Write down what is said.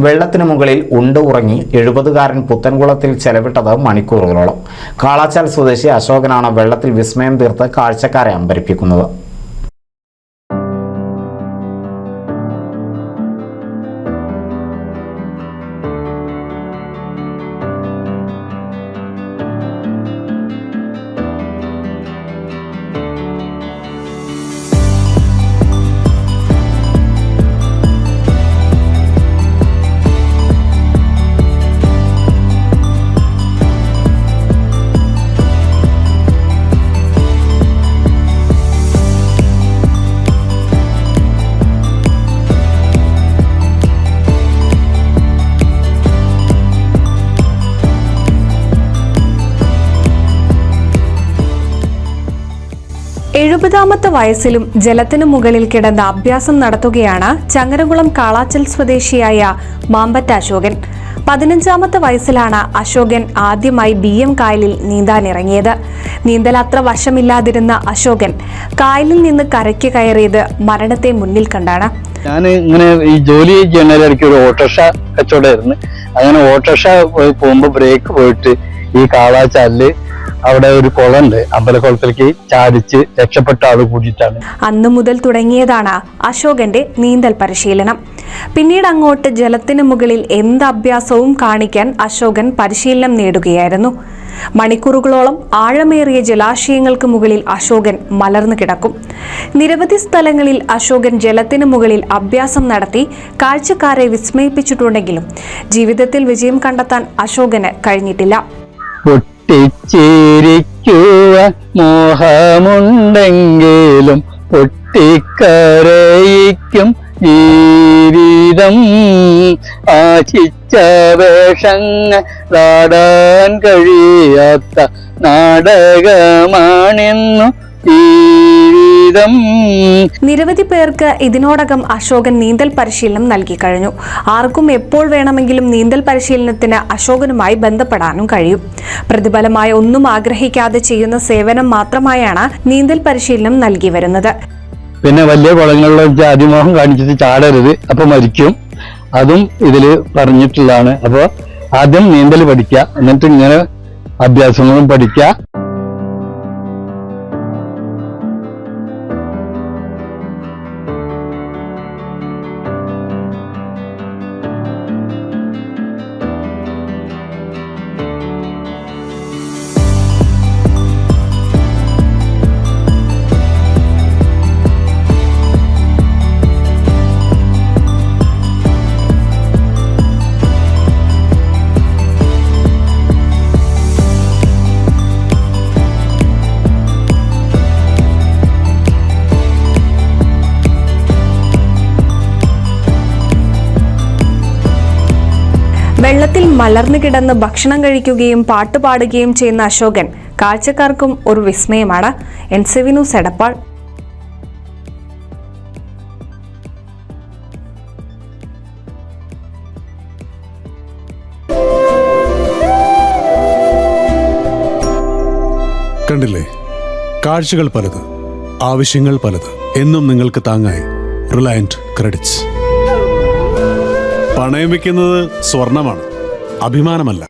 വെള്ളത്തിന് മുകളിൽ ഉണ്ട് ഉറങ്ങി 70-കാരൻ പുത്തൻകുളത്തിൽ ചെലവിട്ടത് മണിക്കൂറുകളോളം. കാളാച്ചാൽ സ്വദേശി അശോകനാണ് വെള്ളത്തിൽ വിസ്മയം തീർത്ത് കാഴ്ചക്കാരെ അമ്പരിപ്പിക്കുന്നത്. എഴുപതാമത്തെ വയസ്സിലും ജലത്തിനു മുകളിൽ കിടന്ന് അഭ്യാസം നടത്തുകയാണ് ചങ്ങരകുളം കാളാച്ചൽ സ്വദേശിയായ മാമ്പറ്റ അശോകൻ. 15-ാമത്തെ വയസ്സിലാണ് അശോകൻ ആദ്യമായി BM കായലിൽ നീന്താനിറങ്ങിയത്. നീന്തൽ അത്ര വശമില്ലാതിരുന്ന അശോകൻ കായലിൽ നിന്ന് കരയ്ക്ക് കയറിയത് മരണത്തെ മുന്നിൽ കണ്ടാണ്. ഞാൻ ഇങ്ങനെ ഈ ജോലി ചെയ്യുന്നതിനിടയ്ക്ക് ഒരു ഓട്ടോറിക്ഷ കച്ചവടമായിരുന്നു. അങ്ങനെ ഓട്ടോറിക്ഷ പോകുമ്പോൾ ബ്രേക്ക് പോയിട്ട് ഈ കാളാച്ചാലില് അവിടെ ഒരു കുളമുണ്ട്, അമ്പലക്കുളത്തിലേക്ക് ചാടിച്ച് രക്ഷപ്പെട്ട ആള് കൂടിയിട്ടാണ്. അന്നു മുതൽ തുടങ്ങിയതാണ് അശോകന്റെ നീന്തൽ പരിശീലനം. പിന്നീട് അങ്ങോട്ട് ജലത്തിന് മുകളിൽ എന്ത് അഭ്യാസവും കാണിക്കാൻ അശോകൻ പരിശീലനം നേടുകയായിരുന്നു. മണിക്കൂറുകളോളം ആഴമേറിയ ജലാശയങ്ങൾക്ക് മുകളിൽ അശോകൻ മലർന്നു കിടക്കും. നിരവധി സ്ഥലങ്ങളിൽ അശോകൻ ജലത്തിന് മുകളിൽ അഭ്യാസം നടത്തി കാഴ്ചക്കാരെ വിസ്മയിപ്പിച്ചിട്ടുണ്ടെങ്കിലും ജീവിതത്തിൽ വിജയം കണ്ടെത്താൻ അശോകന് കഴിഞ്ഞിട്ടില്ല. പൊട്ടിച്ചിരിക്കുവാൻ മോഹമുണ്ടെങ്കിലും പൊട്ടിക്കരയിക്കും ജീവിതം. ആശിച്ച വേഷങ്ങളാടാൻ കഴിയാത്ത നാടകമാണെന്നു ജീവിതം. നിരവധി പേർക്ക് ഇതിനോടകം അശോകൻ നീന്തൽ പരിശീലനം നൽകി കഴിഞ്ഞു. ആർക്കും എപ്പോൾ വേണമെങ്കിലും നീന്തൽ പരിശീലനത്തിന് അശോകനുമായി ബന്ധപ്പെടാനും കഴിയും. പ്രതിഫലമായി ഒന്നും ആഗ്രഹിക്കാതെ ചെയ്യുന്ന സേവനം മാത്രമായാണ് നീന്തൽ പരിശീലനം നൽകി വരുന്നത്. പിന്നെ വലിയ കുളങ്ങളിൽ അതിമോഹം കാണിച്ചിട്ട് ചാടരുത്, അപ്പൊ മരിക്കും. അതും ഇതില് പറഞ്ഞിട്ടുള്ളതാണ്. അപ്പൊ ആദ്യം നീന്തൽ പഠിക്കുക, എന്നിട്ട് ഇങ്ങനെ അഭ്യാസങ്ങളും പഠിക്കുക. വെള്ളത്തിൽ മലർന്നു കിടന്ന് ഭക്ഷണം കഴിക്കുകയും പാട്ടുപാടുകയും ചെയ്യുന്ന അശോകൻ കാഴ്ചക്കാർക്കും ഒരു വിസ്മയമാണ്. NCV news Edappal. കണ്ടില്ലേ, കാഴ്ചകൾ പലത്, ആവശ്യങ്ങൾ പലത്. എന്നും നിങ്ങൾക്ക് താങ്ങായി റിലയന്റ് ക്രെഡിറ്റ്സ്. പണയം വെക്കുന്നത് സ്വർണമാണ്, അഭിമാനമല്ല.